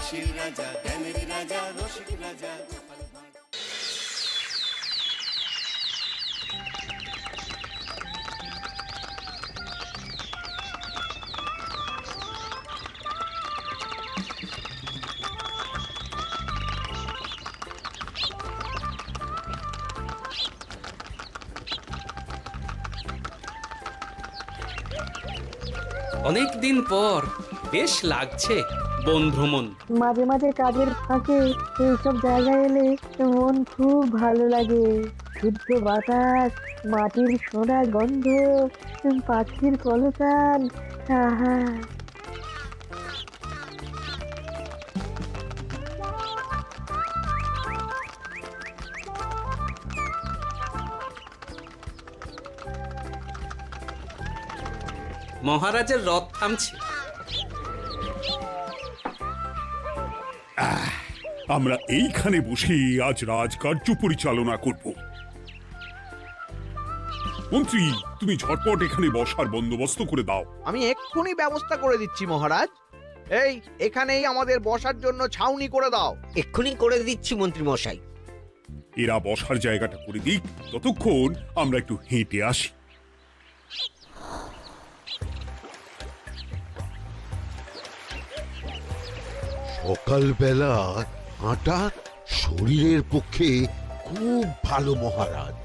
হাসির রাজা, জ্ঞানের রাজা, রসিক রাজা গোপাল ভাঁড়। অনেক দিন পর বেশ লাগছে বন ভ্রমণ। মাঝে মাঝে কাজের ফাঁকে এইসব জায়গায় এলে মন খুব ভালো লাগে। শুদ্ধ বাতাস, মাটির সোনা গন্ধ, পাখির কলতান, আহা। মহারাজের রথ থামছে। আমরা এইখানে বসে আজ রাজকার্য পরিচালনা করব। মন্ত্রী, তুমি ঝটপট এখানে বসার বন্দোবস্ত করে দাও। আমি এক্ষুনি ব্যবস্থা করে দিচ্ছি মহারাজ। এই এখানেই আমাদের বসার জন্য ছাউনি করে দাও। এক্ষুনি করে দিচ্ছি মন্ত্রী মশাই। এরা বসার জায়গাটা করে দিক, ততক্ষণ আমরা একটু হেঁটে আসি। সকালবেলা হাঁটা শরীরের পক্ষে খুব ভালো মহারাজ।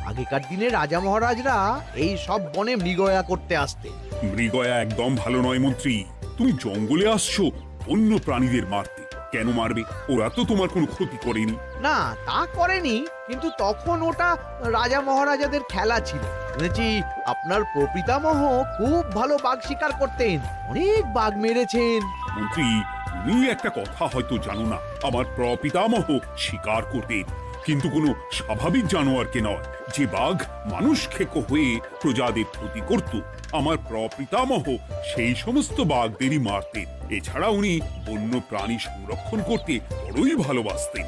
আগেকার দিনে রাজা মহারাজরা এই সব বনে মৃগয়া করতে আসতেন। মৃগয়া একদম ভালো নয় মন্ত্রী। তুমি জঙ্গলে আসছো অন্য প্রাণীদের মারতে। কেন মারবে? ওরা তো তোমার কোনো ক্ষতি করেনি। না, তা করেনি, কিন্তু তখন ওটা রাজা মহারাজাদের খেলা ছিল। শুনেছি আপনার প্রপিতামহ খুব ভালো বাঘ শিকার করতেন, অনেক বাঘ মেরেছেন। মন্ত্রী, তুমি একটা কথা হয়তো জানো না। আমার প্রপিতামহ শিকার করতেন, কিন্তু কোনো স্বাভাবিক জানোয়ারকে নয়, যে বাঘ মানুষ খেকো হয়ে প্রজাদের ক্ষতি করত। আমার প্রপিতামহ সেই সমস্ত বাঘদেরই মারতেন। এছাড়া উনি বন্য প্রাণী সংরক্ষণ করতে বড়ই ভালোবাসতেন।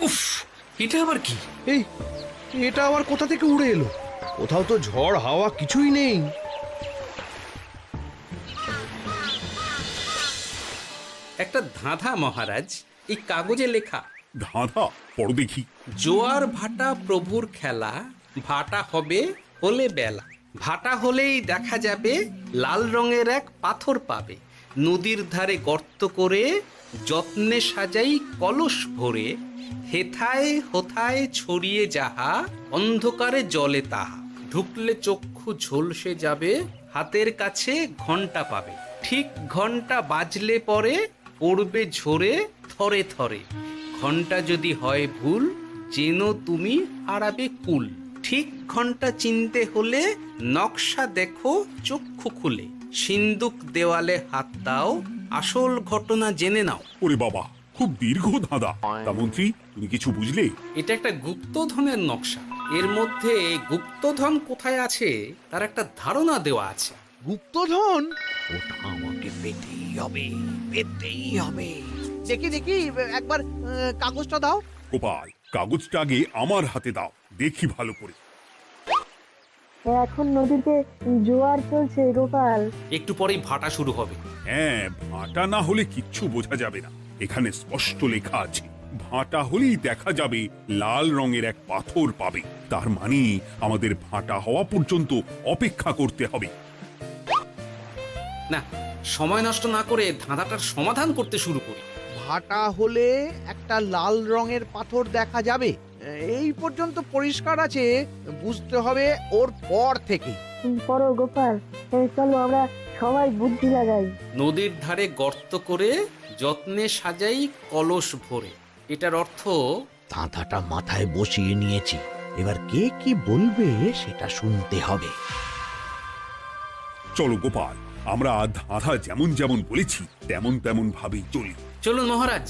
উফ, এটা আবার কি? এই এটা আবার কোথা থেকে উড়ে এলো? কোথাও তো ঝড় হাওয়া কিছুই নেই। একটা ধাঁধা মহারাজ, এই কাগজে লেখা। ধাঁধা? পড়ো দেখি। জোয়ার ভাটা প্রভুর খেলা, ভাটা হবে হলে বেলা। ভাটা হলেই দেখা যাবে লাল রঙের এক পাথর পাবে। নদীর ধারে গর্ত করে যত্নে সাজাই কলস ভরে। হেথায় হোথায় ছড়িয়ে যাহা, অন্ধকারে জলে তাহা। ঢুকলে চক্ষু ঝলসে যাবে, হাতের কাছে ঘন্টা পাবে। ঠিক ঘন্টা বাজলে পরে পড়বে ঝরে থরে থরে। ঘন্টা যদি হয় ভুল, যেন তুমি হারাবে কুল। ঠিক ঘন্টা চিনতে হলে নকশা দেখো চক্ষু খুলে। সিন্দুক দেওয়ালে হাত দাও, আসল ঘটনা জেনে নাও। ওরে বাবা, খুব দীর্ঘ ধাঁধা। তা মন্ত্রী, তুমি কিছু বুঝলে? এটা একটা গুপ্তধনের নকশা। এর মধ্যে গুপ্তধন কোথায় আছে তার একটা ধারণা দেওয়া আছে। গুপ্তধন? ওটা আমাকে পেতেই হবে, পেতেই হবে। দেখি দেখি একবার কাগজটা দাও। গোপাল, কাগজটা আগে আমার হাতে দাও, দেখি ভালো করে। এখন নদীতে জোয়ার চলছে গোপাল। একটু পরেই ভাটা শুরু হবে। হ্যাঁ, ভাটা না হলে কিচ্ছু বোঝা যাবে না। এখানে স্পষ্ট লেখা আছে, ভাটা হলেই দেখা যাবে লাল রঙের এক পাথর পাবে। তার মানে আমাদের ভাটা হওয়া পর্যন্ত অপেক্ষা করতে হবে। না, সময় নষ্ট না করে ধাঁধাটার সমাধান করতে শুরু করি। ভাটা হলে একটা লাল রঙের পাথর দেখা যাবে, এই পর্যন্ত পরিষ্কার আছে। বুঝতে হবে ওর পর থেকে। পড়ো গোপাল, চলো আমরা সবাই বুদ্ধি লাগাই। নদীর ধারে গর্ত করে যত্নে সাজাই কলস ভরে। এটার অর্থ, ধাঁধাটা মাথায় বসিয়ে নিয়েছি, এবার কে কি বলবে সেটা শুনতে হবে। চলো গোপাল, আমরা ধাঁধা যেমন যেমন বলেছি তেমন তেমন ভাবেই চলি। চলুন মহারাজ,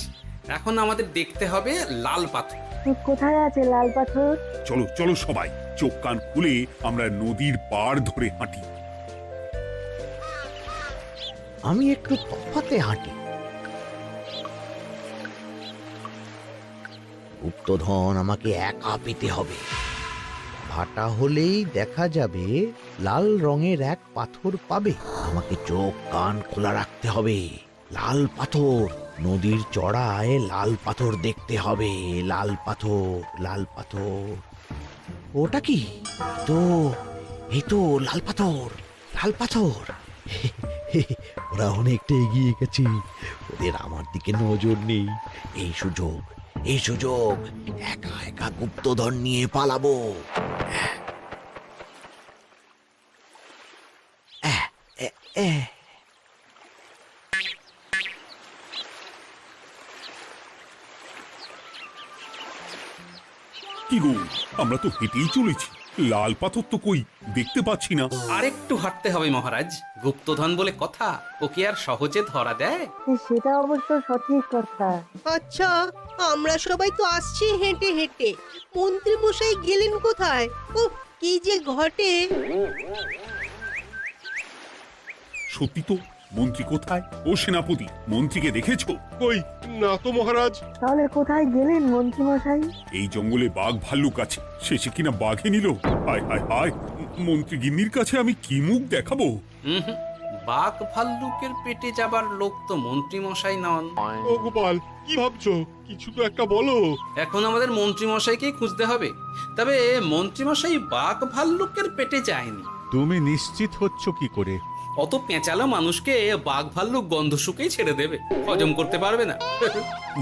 এখন আমাদের দেখতে হবে লাল পাথর। কোথায় আছে লাল পাথর? চলো চলো সবাই, চোখ কান খুলে আমরা নদীর পাড় ধরে হাঁটি। আমি একটু তফাতে হাঁটি। গুপ্তধন আমাকে একা পেতে হবে। ভাটা হলেই দেখা যাবে লাল রঙের এক পাথর পাবে। আমাকে চোখ কান খোলা রাখতে হবে। লাল পাথর, নদীর চড়ায় লাল পাথর দেখতে হবে। লাল পাথর, লাল পাথর। ওটা কি? এই তো লাল পাথর, লাল পাথর। ওরা অনেকটা এগিয়ে গেছে, ওদের আমার দিকে নজর নেই। এই সুযোগ, এই সুযোগ, একা একা গুপ্তধন নিয়ে পালাবো। কি গো, আমরা তো হেঁটেই চলেছি, লাল পাথর তো কই দেখতে পাচ্ছি না। আরেকটু হাঁটতে হবে মহারাজ, গুপ্তধন বলে কথা, ওকে আর সহজে ধরা দেয়? সেটা অবশ্য সঠিক কথা। আচ্ছা, আমরা সবাই তো আসছি হেঁটে হেঁটে, মন্ত্রী মশাই গেলেন কোথায়? ও কি যে ঘটে! সত্যি তো, মন্ত্রী কোথায়? ও সেনাপতি, মন্ত্রীকে দেখেছো? কই না তো মহারাজ। তাহলে কোথায় গেলেন মন্ত্রী মশাই? এই জঙ্গলে বাঘ ভাল্লুক আছে, শেষে কিনা বাঘে নিল। হায় হায় হায়, মন্ত্রী গিন্নির কাছে আমি কি মুখ দেখাবো? হুম, বাঘ ভাল্লুকের পেটে যাবার লোক তো মন্ত্রী মশাই নন। ও গোপাল, কি ভাবছো? কিছু তো একটা বলো। এখন আমাদের মন্ত্রী মশাইকেই খুঁজতে হবে। তবে মন্ত্রী মশাই বাঘ ভাল্লুকের পেটে যায়নি। তুমি নিশ্চিত হচ্ছ কি করে? অত পেঁচালো মানুষকে বাঘ ভাল্লুক গন্ধ শুকেই ছেড়ে দেবে, হজম করতে পারবে না।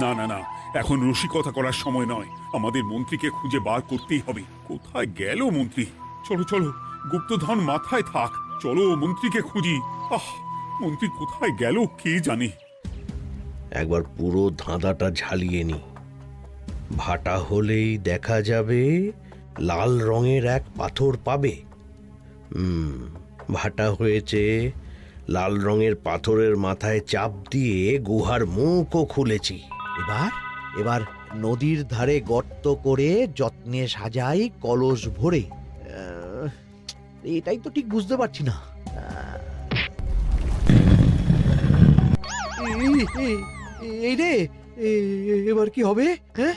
না না না, এখন রসিকতা করার সময় নয়, আমাদের মন্ত্রীকে খুঁজে বার করতেই হবে। কোথায় গেল মন্ত্রী? চলো চলো, গুপ্তধন মাথায় থাক, চলো মন্ত্রীকে খুঁজি। আহ, মন্ত্রী কোথায় গেল কে জানে। একবার পুরো ধাঁধাটা ঝালিয়ে নি। ভাটা হলেই দেখা যাবে লাল রঙের এক পাথর পাবে। ভাটা হয়েছে, লাল রঙের পাথরের মাথায় চাপ দিয়ে গুহার মুখও খুলেছি। এবার নদীর ধারে গর্ত করে যত্নে সাজাই কলস ভরে। এটাই তো ঠিক বুঝতে পারছি না। এই রে, এবার কি হবে? হ্যাঁ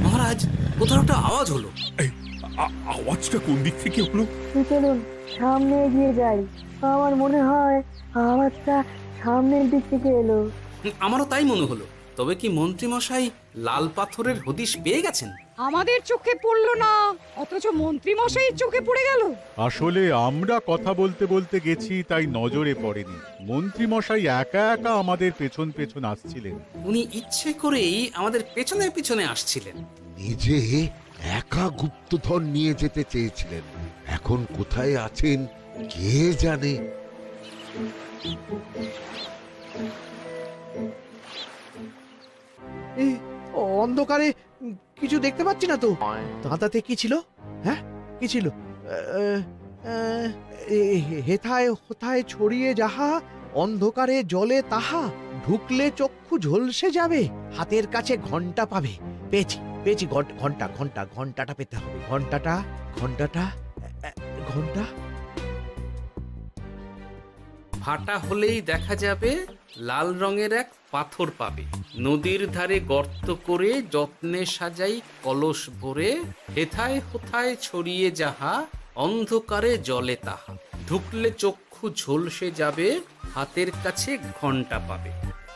মহারাজ, কোথাও একটা আওয়াজ হলো। এই, আওয়াজটা কোন দিক থেকে হলো? চলুন সামনে এগিয়ে যাই। আমার মনে হয় আওয়াজটা সামনের দিক থেকে এলো। আমারও তাই মনে হলো। তবে কি মন্ত্রী মশাই লাল পাথরের হদিশ পেয়ে গেছেন? আমাদের চোখে পড়লো না, অথচ মন্ত্রী মশাইয়ের চোখে পড়ে গেল। আসলে আমরা কথা বলতে বলতে গেছি, তাই নজরে পড়েনি। মন্ত্রী মশাই একা একা আমাদের পেছন পেছন আসছিলেন। উনি ইচ্ছে করেই আমাদের পেছনে পেছনে আসছিলেন। নিজে একা গুপ্তধন নিয়ে যেতে চেয়েছিলেন, এখন কোথায় আছেন কে জানে। অন্ধকারে কিছু দেখতে পাচ্ছি না তো। ধাঁধাতে কি ছিল? হ্যাঁ, কি ছিল? হেথায় হোথায় ছড়িয়ে যাহা, অন্ধকারে জলে তাহা, ঢুকলে চক্ষু ঝলসে যাবে, হাতের কাছে ঘন্টা পাবে। পেয়েছি পেয়েছি, ঘন্টা ঘন্টা ঘন্টাটা পেতে হবে। ঘন্টাটা ঘন্টাটা ঘন্টা। ভাটা হলেই দেখা যাবে লাল রঙের এক পাথর পাবে। নদীর ধারে গর্ত করে যত্নে সাজাই কলস ভরে, হেথায় হোথায় ছড়িয়ে যাহা, অন্ধকারে জলে তাহা, ঢুকলে চক্ষু ঝলসে যাবে, হাতের কাছে ঘন্টা পাবে।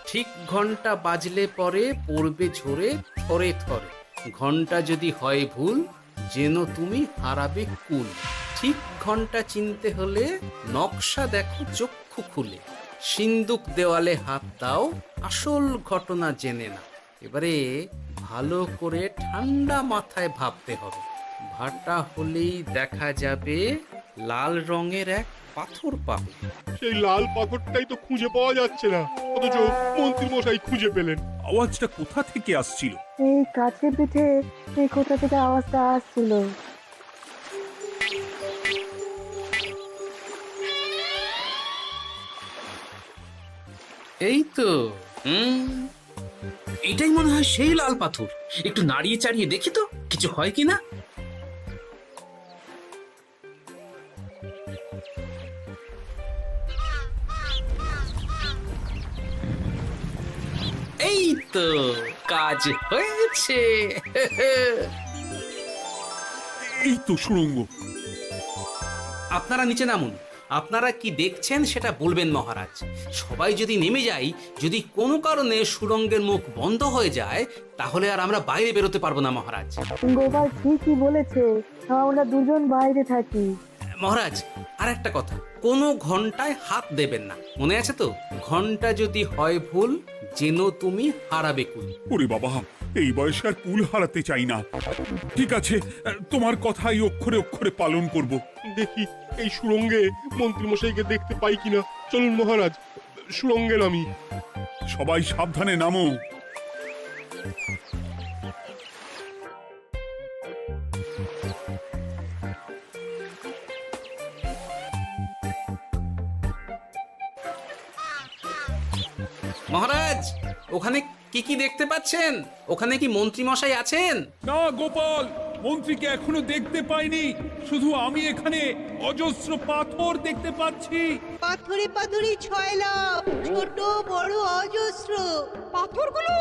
ঠিক ঘন্টা বাজলে পরে পড়বে ঝরে থরে থরে, ঘন্টা যদি হয় ভুল যেন তুমি হারাবে কুল। ঠিক ঘন্টা চিনতে হলে নকশা দেখো চক্ষু খুলে, সিন্দুক দেওয়ালে হাত দাও, আসল ঘটনা জেনে না। এবারে ভালো করে ঠান্ডা মাথায় ভাবতে হবে। ভাটা হলেই দেখা যাবে লাল রঙের এক পাথর পাবে। সেই লাল পাথরটাই তো খুঁজে পাওয়া যাচ্ছে না, অথচ মন্ত্রী মশাই খুঁজে পেলেন। আওয়াজটা কোথা থেকে আসছিল? এই কাছে পিঠে এই কোথা থেকে আওয়াজটা আসছিল। এই তো, এটাই মনে হয় সেই লাল পাথর। একটু নাড়িয়ে চাড়িয়ে দেখি তো কিছু হয় কিনা। এই তো, কাজ হয়েছে। এই তো সুড়ঙ্গ। আপনারা নিচে নামুন। আপনারা কি দেখছেন সেটা বলবেন মহারাজ। সবাই যদি নেমে যাই, যদি কোনো কারণে সুড়ঙ্গের মুখ বন্ধ হয়ে যায়, তাহলে আর আমরা বাইরে বেরোতে পারবো না মহারাজ। গোপাল ঠিকই বলেছে, আমরা দুজন বাইরে থাকি। মহারাজ, আর একটা কথা, কোনো ঘন্টায় হাত দেবেন না, মনে আছে তো? ঘন্টা যদি হয় ভুল, যেন তুমি হারাবে কুল। ওরে বাবা, এই বয়সে আর কুল হারাতে চাই না। ঠিক আছে, তোমার কথাই অক্ষরে অক্ষরে পালন করব। দেখি এই সুরঙ্গে মন্ত্রীমশাইকে দেখতে পাই কিনা। চলুন মহারাজ, সুরঙ্গে নামি। সবাই সাবধানে নামো। মহারাজ, ওখানে কি কি দেখতে পাচ্ছেন? ওখানে কি মন্ত্রী মশাই আছেন? না গোপাল, মন্ত্রীকে এখনো দেখতে পাইনি। শুধু আমি এখানে অজস্র পাথর দেখতে পাচ্ছি। পাথরে পাথরে ছয় লাভ, ছোট বড় অজস্র। পাথরগুলো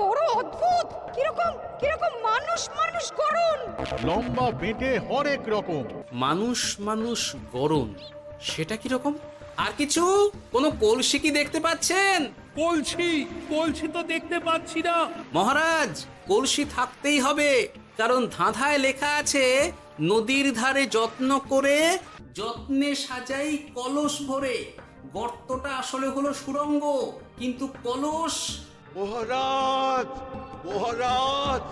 বড় অদ্ভুত, কিরকম কিরকম মানুষ মানুষ করুন। লম্বা বেটে হরেক রকম। মানুষ মানুষ গরম, সেটা কি রকম? আর কিছু? কোনো কলসি কি দেখতে পাচ্ছেন? কলসি তো দেখতে পাচ্ছি না। মহারাজ, কলসি থাকতেই হবে, কারণ ধাঁধায় লেখা আছে, নদীর ধারে যত্ন করে যত্নে সাজাই কলস ভরে। গর্তটা আসলে হলো সুড়ঙ্গ, কিন্তু কলস। মহারাজ, মহারাজ,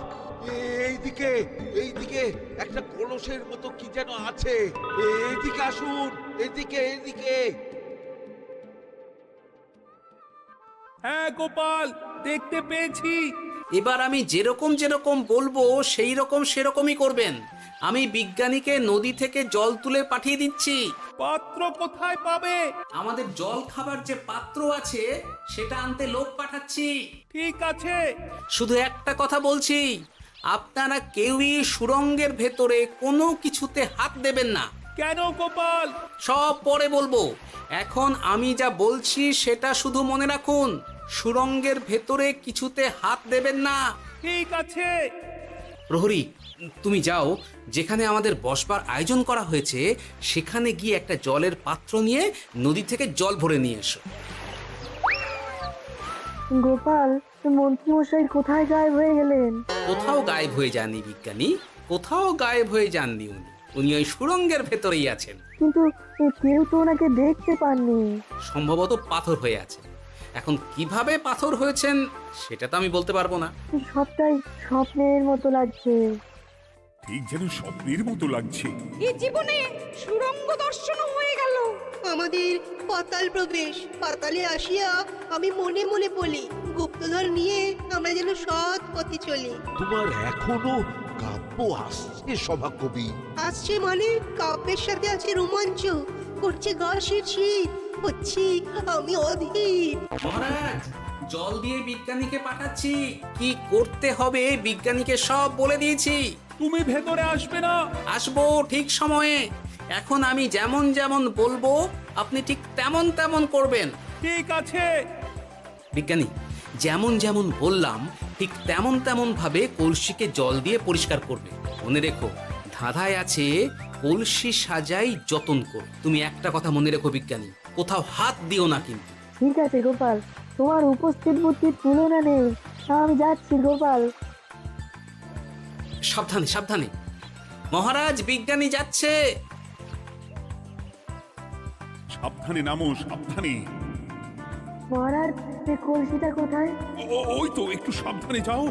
এইদিকে এইদিকে একটা কলসের মতো কি যেন আছে। এইদিকে আসুন, এদিকে এদিকে। হ্যাঁ গোপাল, দেখতে পেয়েছি। এবার আমি যেরকম যেরকম বলবো সেই রকম সেরকমই করবেন। আমি বিজ্ঞানীকে নদী থেকে জল তুলে পাঠিয়ে দিচ্ছি। পাত্র কোথায় পাবে? আমাদের জল খাবার যে পাত্র আছে সেটা আনতে লোক পাঠাচ্ছি। ঠিক আছে। শুধু একটা কথা বলছি, আপনারা কেউই সুড়ঙ্গের ভেতরে কোনো কিছুতে হাত দেবেন না। কেন গোপাল? সব পরে বলবো, এখন আমি যা বলছি সেটা শুধু মনে রাখুন। সুড়ঙ্গের ভেতরে কিছুতে হাত দেবেন না। ঠিক আছে। প্রহরী, তুমি যাও, যেখানে আমাদের বসবার আয়োজন করা হয়েছে সেখানে গিয়ে একটা জলের পাত্র নিয়ে নদী থেকে জল ভরে নিয়ে এসো। গোপাল, মন্ত্রীমশাই কোথায় গায়েব হয়ে গেলেন? কোথাও গায়েব হয়ে যাননি বিজ্ঞানী, কোথাও গায়েব হয়ে যাননি উনি। উনি ওই সুড়ঙ্গের ভেতরেই আছেন। কিন্তু কেউ তো ওনাকে দেখতে পাননি। সম্ভবত পাথর হয়ে আছে। এখন কিভাবে পাথর হয়েছেন সেটা তো আমি বলতে পারবো না। সবটাই স্বপ্নের মতো লাগছে। ঠিক যেন স্বপ্নের মতো লাগছে। এই জীবনে সুরঙ্গ দর্শন হয়ে গেল। আমাদের পাতাল প্রবেশ। পাতালে আসিয়া আমি মনে মনে বলি, গুপ্তধর নিয়ে আমরা যেন সৎ পথে চলি। তোমার এখনো কাব্য আসছে সভাকবি? আসছে মানে কাব্যের সাথে আছে রোমাঞ্চ, করছে গা শীত, হচ্ছি আমি অধীর। মহারাজ, জল দিয়ে বিজ্ঞানীকে পাঠাচ্ছি। কি করতে হবে বিজ্ঞানীকে সব বলে দিয়েছি। তুমি ভেতরে আসবে না? আসবো ঠিক সময়ে। এখন আমি যেমন যেমন বলবো আপনি ঠিক তেমন তেমন করবেন। ঠিক আছে। বিজ্ঞানী, যেমন যেমন বললাম ঠিক তেমন তেমন ভাবে কলসিকে জল দিয়ে পরিষ্কার করবে। মনে রেখো, ধাঁধায় আছে কলসি সাজাই যতন কর। তুমি একটা কথা মনে রেখো বিজ্ঞানী, কোথাও হাত দিও না কিন্তু। ঠিক আছে গোপাল, তোমার উপস্থিত বুদ্ধির তুলনা নেই। আমি যাচ্ছি গোপাল। সাবধানে সাবধানে। মহারাজ, বিজ্ঞানী যাচ্ছে। সাবধানে নামো, সাবধানে। মহারাজ, কলসিটা কোথায়? ওই তো, একটু সাবধানে যাও।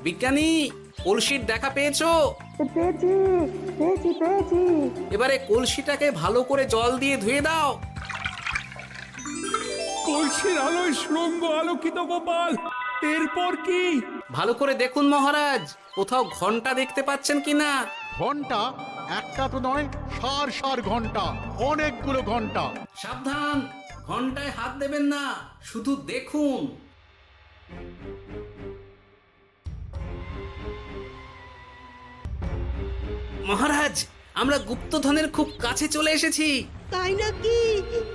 বিজ্ঞানী, কলসির দেখা পেয়েছো? পেয়েছি পেয়েছি পেয়েছি। এবারে কলসিটাকে ভালো করে জল দিয়ে ধুয়ে দাও। কলসির আলোয় সুড়ঙ্গ আলোকিত গোপাল। এরপর কি? ভালো করে দেখুন মহারাজ, কোথাও ঘন্টা দেখতে পাচ্ছেন কিনা। ঘন্টা? একটা তো নয়, সার সার ঘন্টা, অনেকগুলো ঘন্টা। সাবধান, ঘন্টায় হাত দেবেন না, শুধু দেখুন। মহারাজ, আমরা গুপ্তধনের খুব কাছে চলে এসেছি। তাই নাকি?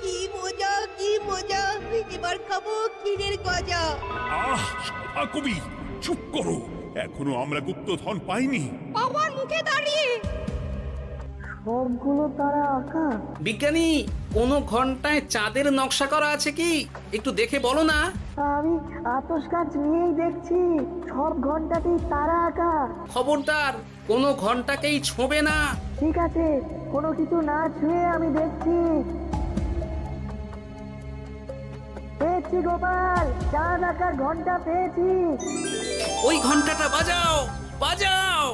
কি মজা কি মজা, এবার খাবো ক্ষীরের গজা। আহ সভা কবি, চুপ করো, এখনো আমরা গুপ্তধন পাইনি। আমার মুখে দাঁড়িয়ে সবগুলো তারা আঁকা। বিজ্ঞানী, কোনো ঘন্টায় চাঁদের নকশা করা আছে কি? একটু দেখে বলো না। আমি আতস কাজ নিয়েই দেখছি, সব ঘন্টাতেই তারা আঁকা। খবরদার, কোনো ঘন্টাকেই ছোঁবে না। ঠিক আছে, কোনো কিছু না ছুঁয়ে আমি দেখছি। পেয়েছি গোপাল, চাঁদ আঁকার ঘন্টা পেয়েছি। ওই ঘন্টাটা বাজাও, বাজাও।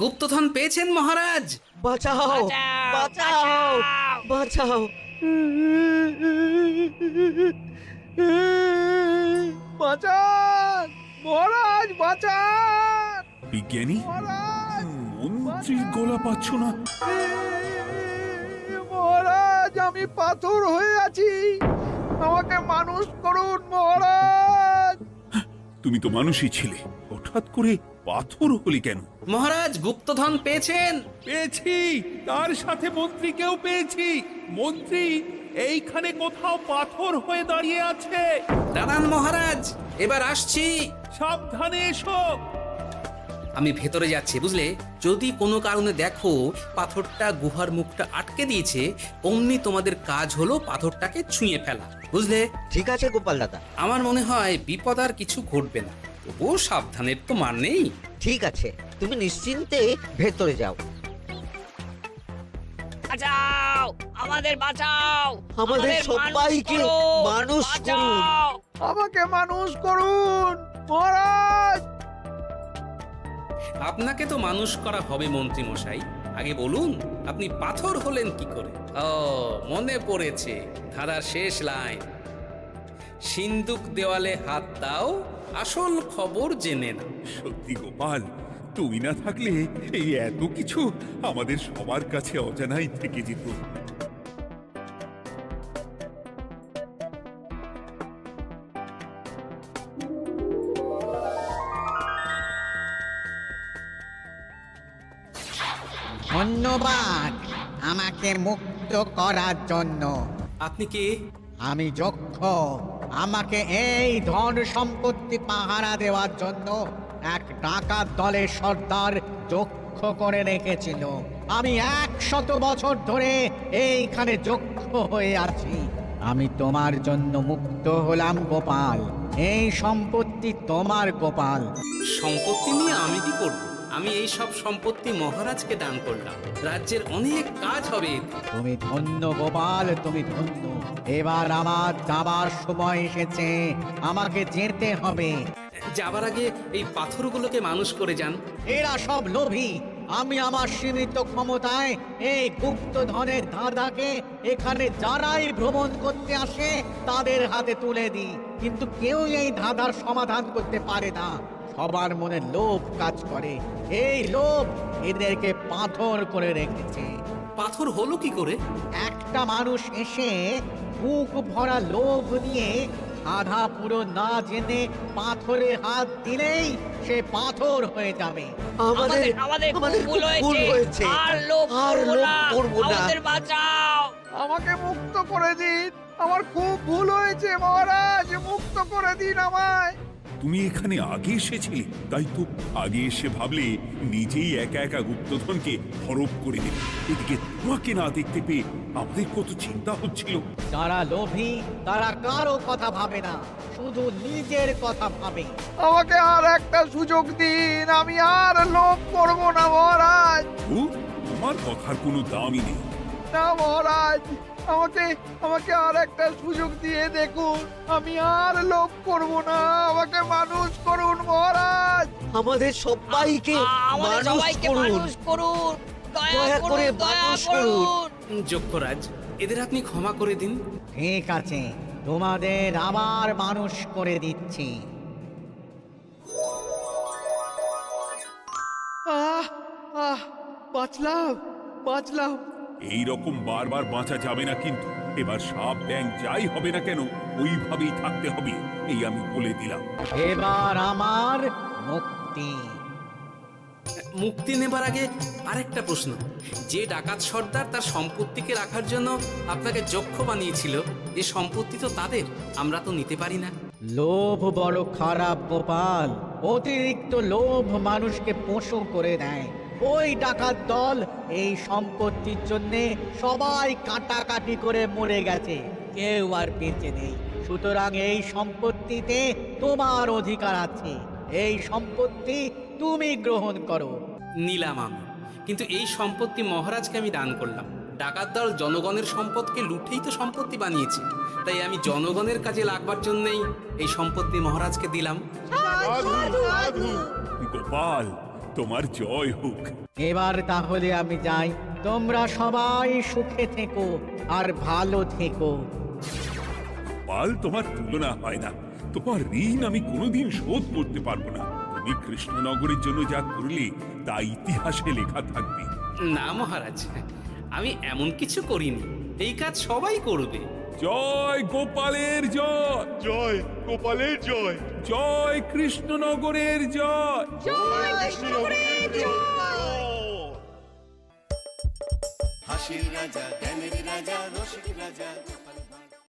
গুপ্তধন পেয়েছেন মহারাজ। বাঁচাও বাঁচাও বাঁচাও। বাঁচান মহারাজ, বাঁচান বিজ্ঞানী, মহারাজ, মন্ত্রীর গলা পাচ্ছ না? মহারাজ, আমি পাথর হয়ে আছি, আমাকে মানুষ করুন মহারাজ। তুমি তো মানুষই ছিলে, হঠাৎ করে পাথর হলি কেন? মহারাজ, গুপ্তধন পেয়েছেন? পেয়েছি, তার সাথে মন্ত্রীকেও পেয়েছি। মন্ত্রী এইখানে কোথাও পাথর হয়ে দাঁড়িয়ে আছে। দাঁড়ান মহারাজ, এবার আসছি। সাবধানে এসো। আমি ভেতরে যাচ্ছি, বুঝলে? যদি কোনো কারণে দেখো পাথরটা গুহার মুখটা আটকে দিয়েছে, অমনি তোমাদের কাজ হলো পাথরটাকে ছুঁয়ে ফেলা, বুঝলে? ঠিক আছে গোপাল দাদা। আমার মনে হয় বিপদ আর কিছু ঘটবে না, তবুও সাবধানের তো মান নেই। ঠিক আছে, তুমি নিশ্চিন্তে ভেতরে যাও। বাঁচাও, আমাদের বাঁচাও, আমাদের সবাইকে মানুষ করুন। আমাকে মানুষ করুন মহারাজ। আপনাকে তো মানুষ করা হবে মন্ত্রী মশাই। আগে বলুন, আপনি পাথর হলেন কি করে? ও, মনে পড়েছে, ধারার শেষ লাইন, সিন্দুক দেওয়ালে হাত দাও, আসল খবর জেনে নাও। সত্যি গোপাল, তুমি না থাকলে এই এত কিছু আমাদের সবার কাছে অজানাই থেকে যেত। ধন্যবাদ আমাকে মুক্ত করার জন্য। আপনি কে? আমি যক্ষ। আমাকে এই ধন সম্পত্তি পাহারা দেওয়ার জন্য এক ডাকাত দলের সর্দার যক্ষ করে রেখেছিল। আমি 100 বছর ধরে এইখানে যক্ষ হয়ে আছি। আমি তোমার জন্য মুক্ত হলাম গোপাল। এই সম্পত্তি তোমার গোপাল। সম্পত্তি নিয়ে আমি কি করব? আমি এই সব সম্পত্তি মহারাজকে দান করলাম, রাজ্যের অনেক কাজ হবে এতে। তুমি ধন্য গোপাল, তুমি ধন্য। এবার আমার যাবার সময় এসেছে, আমাকে যেতে হবে। যাবার আগে এই পাথরগুলোকে মানুষ করে যান। এরা সব লোভী। আমি আমার সীমিত ক্ষমতায় এই গুপ্তধনের ধাঁধাকে এখানে যারাই ভ্রমণ করতে আসে তাদের হাতে তুলে দিই, কিন্তু কেউ এই ধাঁধার সমাধান করতে পারে না। সবার মনে লোভ কাজ করে, এই লোভ এদেরকে পাথর করে রেখেছে। পাথর হলো কি করে? একটা মানুষ এসে বুক ভরা লোভ নিয়ে আধা পুরো না জেনে পাথরে হাত দিলেই সে পাথর হয়ে যাবে। আমাদের আমাদের আমাদের ভুল ভুল হয়েছে, হয়েছে। আর লোভ আর করবো লোভ না, করবো না। আমাদের বাঁচাও। আমাকে মুক্ত করে দিন, আমার খুব ভুল হয়েছে মহারাজ, মুক্ত করে দিন আমায়। তুমি এখানে আগে এসেছিলে, তাই তো আগে এসে ভাবলে নিজেই একা একা গুপ্তধনকে হরপ করে দেবে। এদিকে তোমাকে না দেখতে পেয়ে আমাদের কত চিন্তা হচ্ছিল। যারা লোভী তারা কারো কথা ভাবে না, শুধু নিজের কথা ভাবে। আমাকে আর একটা সুযোগ দিন, আমি আর লোভ করব না মহারাজ। ও, তোমার কথার কোনো দামই নেই। না মহারাজ, আমাকে আর একটা সুযোগ দিয়ে দেখুন, আমি আর লোভ করব না, আমাকে মানুষ করুন মহারাজ। আমাদের সবাইকে আমাদের মানুষ সবাইকে করুন। মানুষ করুন, দয়া দয়া করে করুন, দয়া মানুষ করুন। করুন। যক্ষরাজ, এদের আপনি ক্ষমা করে দিন। ঠিক আছে, তোমাদের আবার মানুষ করে দিচ্ছি। বাঁচলাম। এই রকম বারবার বাঁচা যাবে না কিন্তু। এবার সাপ ব্যাং যাই হবে না কেন ওইভাবেই থাকতে হবে, এই আমি বলে দিলাম। এবার আমার মুক্তি। মুক্তি নেবার আগে আরেকটা প্রশ্ন, যে ডাকাত সর্দার তার সম্পত্তিকে রাখার জন্য আপনাকে যক্ষ বানিয়েছিল, এ সম্পত্তি তো তাদের, আমরা তো নিতে পারি না। লোভ বড় খারাপ গোপাল, অতিরিক্ত লোভ মানুষকে পশু করে দেয়। ওই ডাকাত দল এই সম্পত্তির জন্যে সবাই কাটাকাটি করে মরে গেছে, কেউ আর বেঁচে নেই। সুতরাং এই সম্পত্তিতে তোমার অধিকার আছে, এই সম্পত্তি তুমি গ্রহণ করো। নিলাম আমি, কিন্তু এই সম্পত্তি মহারাজকে আমি দান করলাম। ডাকাত দল জনগণের সম্পদকে লুঠেই তো সম্পত্তি বানিয়েছে, তাই আমি জনগণের কাজে লাগবার জন্যই এই সম্পত্তি মহারাজকে দিলাম। গোপাল, তোমার জয় হোক। এবার তাহলে আমি যাই, তোমরা সবাই সুখে থেকো আর ভালো থেকো। গোপাল, তোমার তুলনা হয় না। তোমার ঋণ আমি কোনোদিন শোধ করতে পারবো না। তুমি কৃষ্ণনগরের জন্য যা করলে তা ইতিহাসে লেখা থাকবে। না মহারাজ, আমি এমন কিছু করিনি, এই কাজ সবাই করবে। জয় গোপালের জয়, জয় গোপালের জয়, জয় কৃষ্ণনগরের জয়। হাসির রাজা জ্ঞানের রাজা রসিক রাজা